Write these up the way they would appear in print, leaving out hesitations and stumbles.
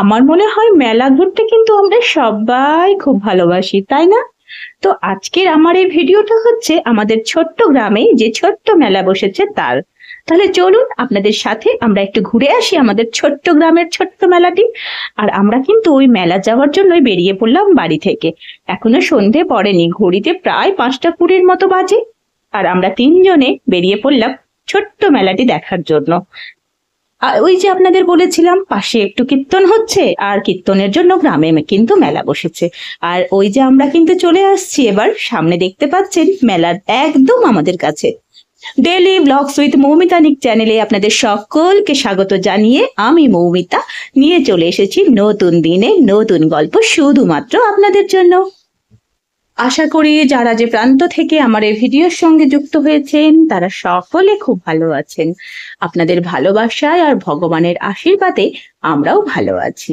আমার মনে হয় মেলা ঘুরতে কিন্তু আমরা সবাই খুব ভালোবাসি, তাই না? তো আজকের আমার এই ভিডিওটা হচ্ছে আমাদের ছোট্ট গ্রামে যে ছোট্ট মেলা বসেছে তার। তাহলে চলুন আপনাদের সাথে আমরা একটু ঘুরে আসি আমাদের ছোট্ট গ্রামের ছোট্ট মেলাটি। আর আমরা কিন্তু ওই মেলা যাওয়ার জন্যই বেরিয়ে পড়লাম বাড়ি থেকে। এখনো সন্ধে পড়েনি, ঘড়িতে প্রায় 5টা 20 মতো বাজে। আর আমরা তিনজনে বেরিয়ে পড়লাম ছোট্ট মেলাটি দেখার জন্য। ওই যে আপনাদের বলেছিলাম পাশে একটু কীর্তন হচ্ছে, আর কীর্তনের জন্য গ্রামে কিন্তু মেলা বসেছে। আর ওই যে আমরা কিন্তু চলে আসছি এবার সামনে, দেখতে পাচ্ছেন মেলার একদম আমাদের কাছে। ডেইলি ব্লগস উইথ মৌমিতা নিক চ্যানেলে আপনাদের সকলকে স্বাগত জানিয়ে আমি মৌমিতা নিয়ে চলে এসেছি নতুন দিনে নতুন গল্প শুধুমাত্র আপনাদের জন্য। আশা করি যারা যে প্রান্ত থেকে আমার এই ভিডিওর সঙ্গে যুক্ত হয়েছেন তারা সকলে খুব ভালো আছেন। আপনাদের ভালোবাসায় আর ভগবানের আশীর্বাদে আমরাও ভালো আছি।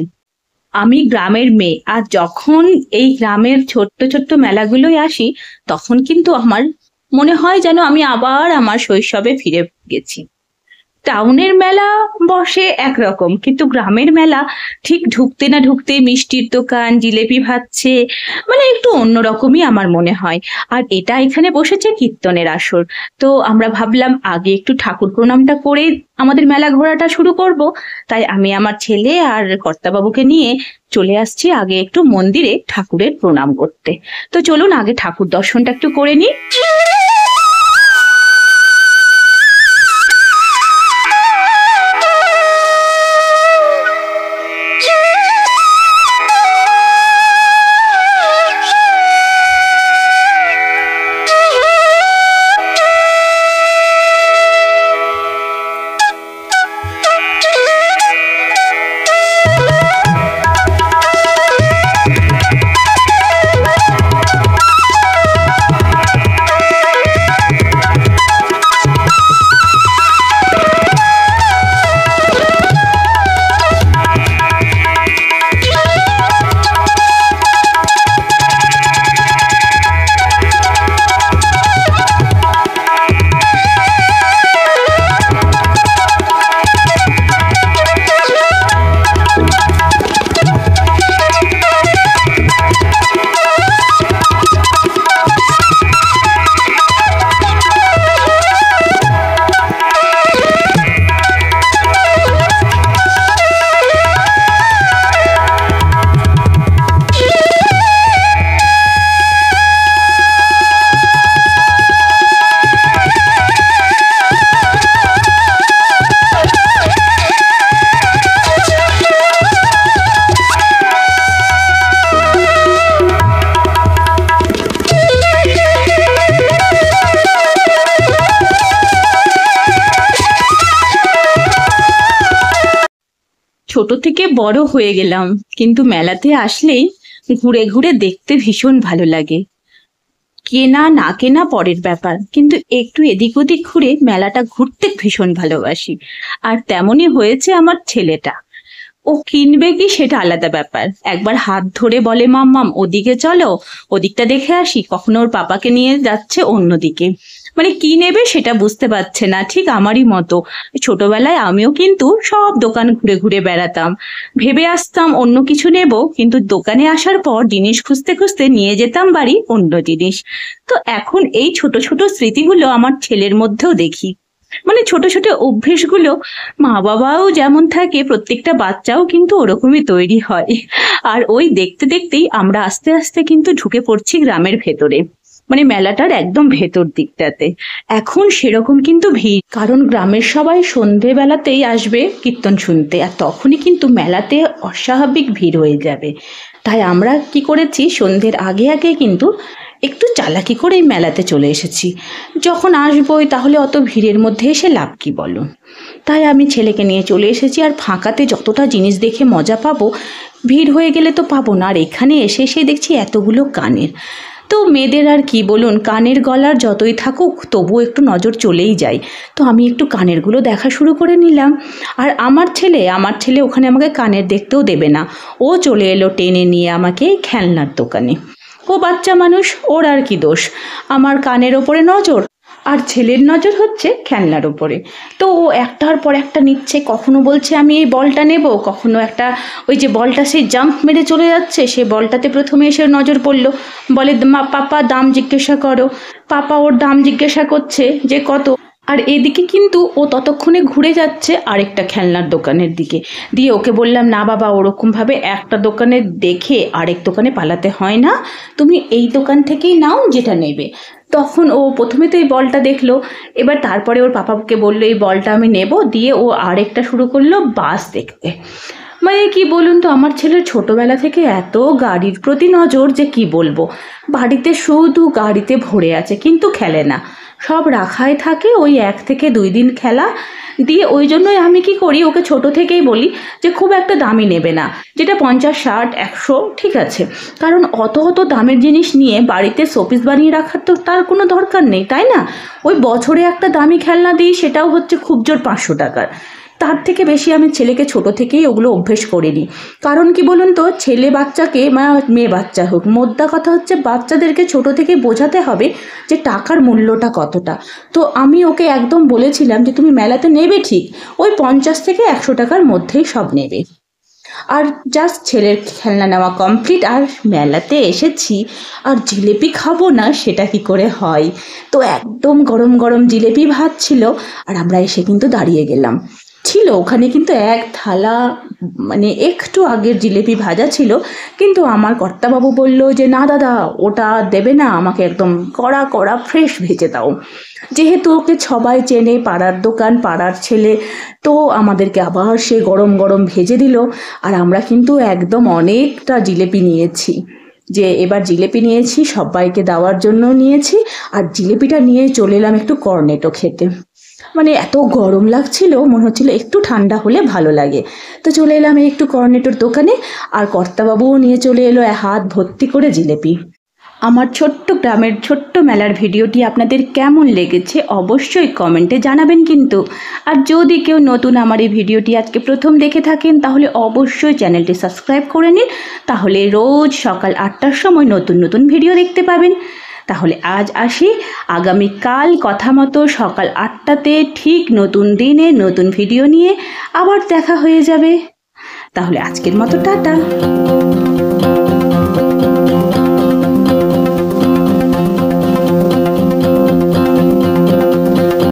আমি গ্রামের মেয়ে, আর যখন এই গ্রামের ছোট্ট ছোট্ট মেলাগুলোয় আসি তখন কিন্তু আমার মনে হয় যেন আমি আবার আমার শৈশবে ফিরে গেছি। টাউনের মেলা বসে একরকম, কিন্তু গ্রামের মেলা ঠিক ঢুকতে না ঢুকতে মিষ্টির দোকান, জিলেপি ভাজছে, মানে একটু অন্যরকমই আমার মনে হয়। আর এটা এখানে বসেছে কীর্তনের আসর। তো আমরা ভাবলাম আগে একটু ঠাকুর প্রণামটা করে আমাদের মেলা ঘোরাটা শুরু করব। তাই আমি আমার ছেলে আর কর্তাবাবুকে নিয়ে চলে আসছি আগে একটু মন্দিরে ঠাকুরের প্রণাম করতে। তো চলুন আগে ঠাকুর দর্শনটা একটু করে নিই। ছোট থেকে বড় হয়ে গেলাম, কিন্তু মেলাতে আসলেই ঘুরে ঘুরে দেখতে ভীষণ ভালো লাগে। কেনা না কেনা পরের ব্যাপার, কিন্তু একটু এদিক ওদিক ঘুরে মেলাটা ঘুরতে ভীষণ ভালোবাসি। আর তেমনই হয়েছে আমার ছেলেটা। ও কিনবে কি সেটা আলাদা ব্যাপার, একবার হাত ধরে বলে মাম্মাম ওদিকে চলো, ওদিকটা দেখে আসি, কখনো ওর পাপাকে নিয়ে যাচ্ছে অন্যদিকে। মানে কি নেবে সেটা বুঝতে পারছে না, ঠিক আমারই মতো। ছোটবেলায় আমিও কিন্তু সব দোকান ঘুরে ঘুরে বেড়াতাম, ভেবে আসতাম অন্য কিছু নেব, কিন্তু দোকানে আসার পর জিনিস খুঁজতে খুঁজতে নিয়ে যেতাম বাড়ি অন্য জিনিস। তো এখন এই ছোট ছোট স্মৃতিগুলো আমার ছেলের মধ্যেও দেখি, মানে ছোট ছোট অভ্যেসগুলো মা বাবাও যেমন থাকে প্রত্যেকটা বাচ্চাও কিন্তু ওরকমই তৈরি হয়। আর ওই দেখতে দেখতেই আমরা আস্তে আস্তে কিন্তু ঢুকে পড়ছি গ্রামের ভেতরে, মানে মেলাটার একদম ভেতর দিকটাতে। এখন সেরকম কিন্তু ভিড়, কারণ গ্রামের সবাই সন্ধেবেলাতেই আসবে কীর্তন শুনতে, আর তখনই কিন্তু মেলাতে অস্বাভাবিক ভিড় হয়ে যাবে। তাই আমরা কি করেছি, সন্ধ্যের আগে আগে কিন্তু একটু চালাকি করে এই মেলাতে চলে এসেছি। যখন আসবোই তাহলে অত ভিড়ের মধ্যে এসে লাভ কি বলো। তাই আমি ছেলেকে নিয়ে চলে এসেছি, আর ফাঁকাতে যতটা জিনিস দেখে মজা পাবো, ভিড় হয়ে গেলে তো পাবো না। আর এখানে এসে এসে দেখছি এতগুলো কানের। তো মেয়েদের আর কি বলুন, কানের গলার যতই থাকুক তবুও একটু নজর চলেই যায়। তো আমি একটু কানেরগুলো দেখা শুরু করে নিলাম। আর আমার ছেলে ওখানে আমাকে কানের দেখতেও দেবে না, ও চলে এলো টেনে নিয়ে আমাকে খেলনার দোকানে। ও বাচ্চা মানুষ, ওর আর কি দোষ, আমার কানের ওপরে নজর আর ছেলের নজর হচ্ছে খেলনার উপরে। তো ও একটার পর একটা নিচ্ছে, কখনো বলছে আমি এই বলটা নেব, কখনো একটা ওই যে বলটা সে জাম্প মেরে চলে যাচ্ছে, সে বলটাতে প্রথমে এসে নজর পড়লো, বলে মা পাপা দাম জিজ্ঞাসা করো। পাপা ওর দাম জিজ্ঞাসা করছে যে কত। আর এদিকে কিন্তু ও ততক্ষণে ঘুরে যাচ্ছে আরেকটা খেলনার দোকানের দিকে। দিয়ে ওকে বললাম, না বাবা, ওরকমভাবে একটা দোকানে দেখে আরেক দোকানে পালাতে হয় না, তুমি এই দোকান থেকেই নাও যেটা নেবে। তখন ও প্রথমে তো এই বলটা দেখলো, এবার তারপরে ওর পাপাকে বললো এই বলটা আমি নেব। দিয়ে ও আরেকটা শুরু করলো বাস দেখতে। মানে কি বলুন তো, আমার ছেলের ছোটবেলা থেকে এত গাড়ির প্রতি নজর যে কি বলবো। বাড়িতে শুধু গাড়িতে ভরে আছে, কিন্তু খেলে না, সব রাখাই থাকে ওই 1 থেকে 2 দিন খেলা দিয়ে। ওই জন্যই আমি কি করি, ওকে ছোট থেকেই বলি যে খুব একটা দামি নেবে না, যেটা 50, 60, 100 ঠিক আছে। কারণ অত অত দামের জিনিস নিয়ে বাড়িতে শোপিস বানিয়ে রাখার তো তার কোনো দরকার নেই, তাই না? ওই বছরে একটা দামি খেলনা দিই, সেটাও হচ্ছে খুব জোর 500 টাকার। তার থেকে বেশি আমি ছেলেকে ছোট থেকেই ওগুলো অভ্যেস করে নিই। কারণ কি বলুন তো, ছেলে বাচ্চাকে মেয়ে বাচ্চা হোক, মোদ্দা কথা হচ্ছে বাচ্চাদেরকে ছোট থেকে বোঝাতে হবে যে টাকার মূল্যটা কতটা। তো আমি ওকে একদম বলেছিলাম যে তুমি মেলাতে নেবে ঠিক, ওই 50 থেকে 100 টাকার মধ্যেই সব নেবে। আর জাস্ট ছেলের খেলনা নেওয়া কমপ্লিট, আর মেলাতে এসেছি আর জিলেপি খাবো না সেটা কি করে হয়। তো একদম গরম গরম জিলেপি ভাজছিল, আর আমরা এসে কিন্তু দাঁড়িয়ে গেলাম। ছিল ওখানে কিন্তু এক থালা, মানে একটু আগের জিলেপি ভাজা ছিল, কিন্তু আমার কর্তাবাবু বলল যে না দাদা, ওটা দেবে না, আমাকে একদম কড়া কড়া ফ্রেশ ভেজে দাও। যেহেতু ওকে সবাই চেনে, পাড়ার দোকান, পাড়ার ছেলে, তো আমাদেরকে আবার সে গরম গরম ভেজে দিল। আর আমরা কিন্তু একদম অনেকটা জিলেপি নিয়েছি, যে এবার জিলেপি নিয়েছি সবাইকে দেওয়ার জন্য নিয়েছি। আর জিলেপিটা নিয়ে চলে এলাম একটু কর্নেটো খেতে। মানে এত গরম লাগছিল, মনে হচ্ছিল একটু ঠান্ডা হলে ভালো লাগে। তো চলে এলাম এই একটু কর্নেটোর দোকানে, আর কর্তাবাবুও নিয়ে চলে এলো হাত ভর্তি করে জিলেপি। আমার ছোট্ট গ্রামের ছোট্ট মেলার ভিডিওটি আপনাদের কেমন লেগেছে অবশ্যই কমেন্টে জানাবেন কিন্তু। আর যদি কেউ নতুন আমার এই ভিডিওটি আজকে প্রথম দেখে থাকেন, তাহলে অবশ্যই চ্যানেলটি সাবস্ক্রাইব করে নিন, তাহলে রোজ সকাল 8টার সময় নতুন নতুন ভিডিও দেখতে পাবেন। তাহলে আজ আসি, আগামীকাল কথা মতো সকাল 8টাতে ঠিক নতুন দিনে নতুন ভিডিও নিয়ে আবার দেখা হয়ে যাবে। তাহলে আজকের মতো টাটা।